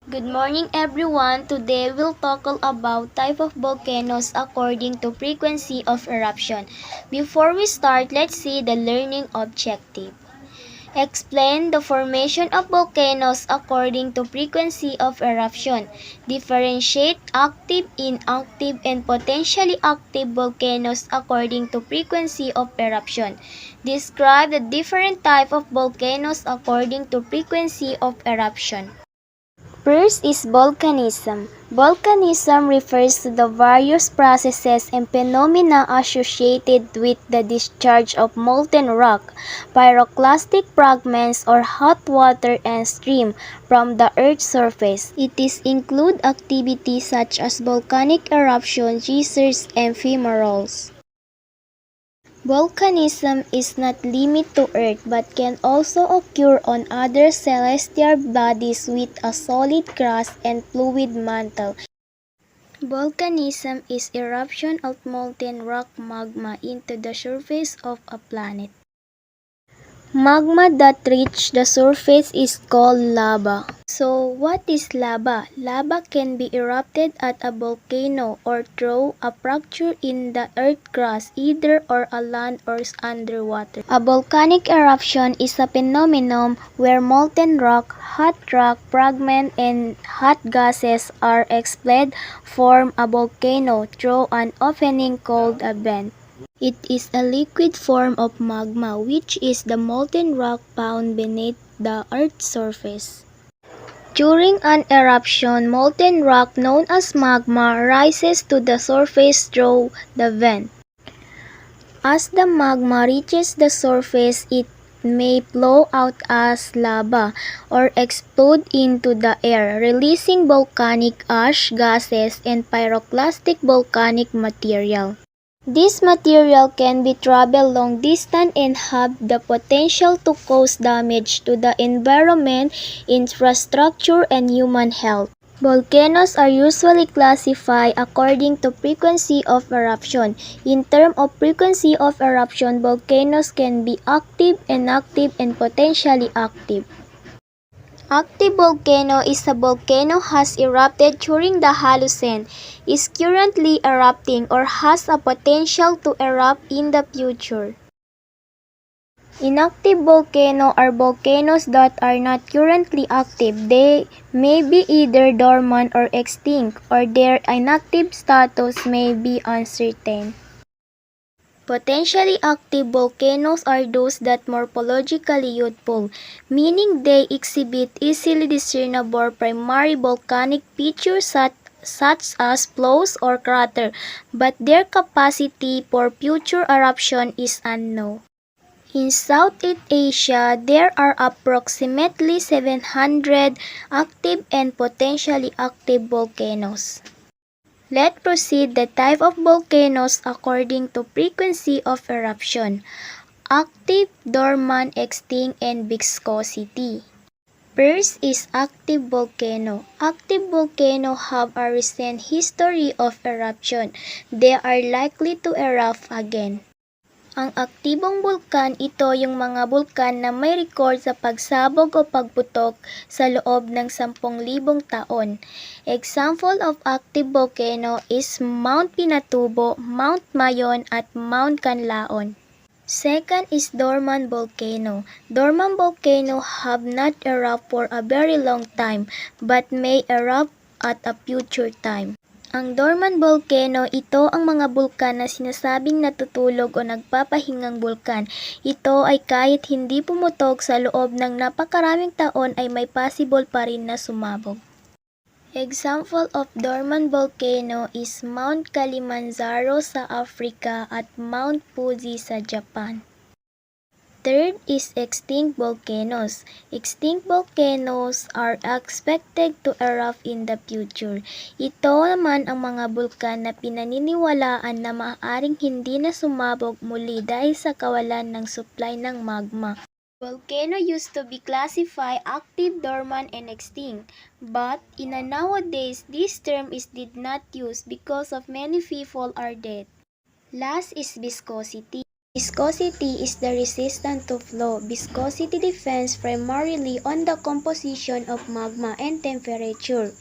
Good morning everyone. Today we'll talk about type of volcanoes according to frequency of eruption. Before we start, let's see the learning objective. Explain the formation of volcanoes according to frequency of eruption. Differentiate active, inactive, and potentially active volcanoes according to frequency of eruption. Describe the different type of volcanoes according to frequency of eruption. First is volcanism. Volcanism refers to the various processes and phenomena associated with the discharge of molten rock, pyroclastic fragments, or hot water and steam from the Earth's surface. It is include activities such as volcanic eruption, geysers, and fumaroles. Volcanism is not limited to Earth but can also occur on other celestial bodies with a solid crust and fluid mantle. Volcanism is eruption of molten rock magma into the surface of a planet. Magma that reaches the surface is called lava. So, what is lava? Lava can be erupted at a volcano or through a fracture in the earth crust, either on land or underwater. A volcanic eruption is a phenomenon where molten rock, hot rock fragments, and hot gases are expelled from a volcano through an opening called a vent. It is a liquid form of magma, which is the molten rock found beneath the Earth's surface. During an eruption, molten rock known as magma rises to the surface through the vent. As the magma reaches the surface, it may flow out as lava or explode into the air, releasing volcanic ash, gases, and pyroclastic volcanic material. This material can be travel long distance and have the potential to cause damage to the environment, infrastructure, and human health. Volcanoes are usually classified according to frequency of eruption. In terms of frequency of eruption, volcanoes can be active, inactive, and potentially active. Active volcano is a volcano has erupted during the Holocene, is currently erupting, or has a potential to erupt in the future. Inactive volcano are volcanoes that are not currently active. They may be either dormant or extinct, or their inactive status may be uncertain. Potentially active volcanoes are those that are morphologically youthful, meaning they exhibit easily discernible primary volcanic features such as flows or craters, but their capacity for future eruption is unknown. In Southeast Asia, there are approximately 700 active and potentially active volcanoes. Let's proceed the type of volcanoes according to frequency of eruption: active, dormant, extinct, and viscosity. First is active volcano. Active volcano have a recent history of eruption. They are likely to erupt again. Ang aktibong bulkan, ito yung mga bulkan na may record sa pagsabog o pagputok sa loob ng 10,000 taon. Example of active volcano is Mount Pinatubo, Mount Mayon, at Mount Canlaon. Second is dormant volcano. Dormant volcano have not erupt for a very long time but may erupt at a future time. Ang dormant volcano, ito ang mga bulkan na sinasabing natutulog o nagpapahingang bulkan. Ito ay kahit hindi pumutok sa loob ng napakaraming taon ay may possible pa rin na sumabog. Example of dormant volcano is Mount Kilimanjaro sa Africa at Mount Fuji sa Japan. Third is extinct volcanoes. Extinct volcanoes are expected to erupt in the future. Ito naman ang mga bulkan na pinaniniwalaan na maaaring hindi na sumabog muli dahil sa kawalan ng supply ng magma. Volcano used to be classified active, dormant, and extinct, but in a nowadays this term is did not used because of many people are dead. Last is viscosity. Viscosity is the resistance to flow. Viscosity depends primarily on the composition of magma and temperature.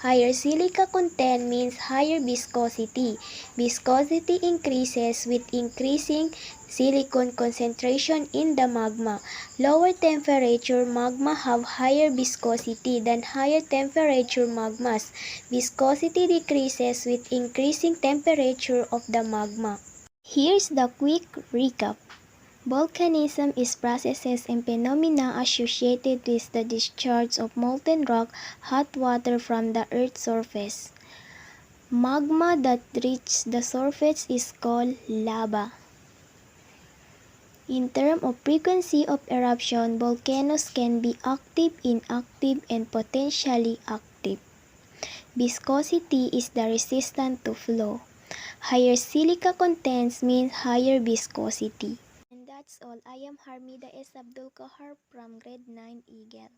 Higher silica content means higher viscosity. Viscosity increases with increasing silicon concentration in the magma. Lower temperature magma have higher viscosity than higher temperature magmas. Viscosity decreases with increasing temperature of the magma. Here's the quick recap. Volcanism is processes and phenomena associated with the discharge of molten rock, hot water from the Earth's surface. Magma that reaches the surface is called lava. In terms of frequency of eruption, volcanoes can be active, inactive, and potentially active. Viscosity is the resistance to flow. Higher silica contents means higher viscosity. And that's all. I am Harmida S. Abdul Kahar from Grade 9 Eagle.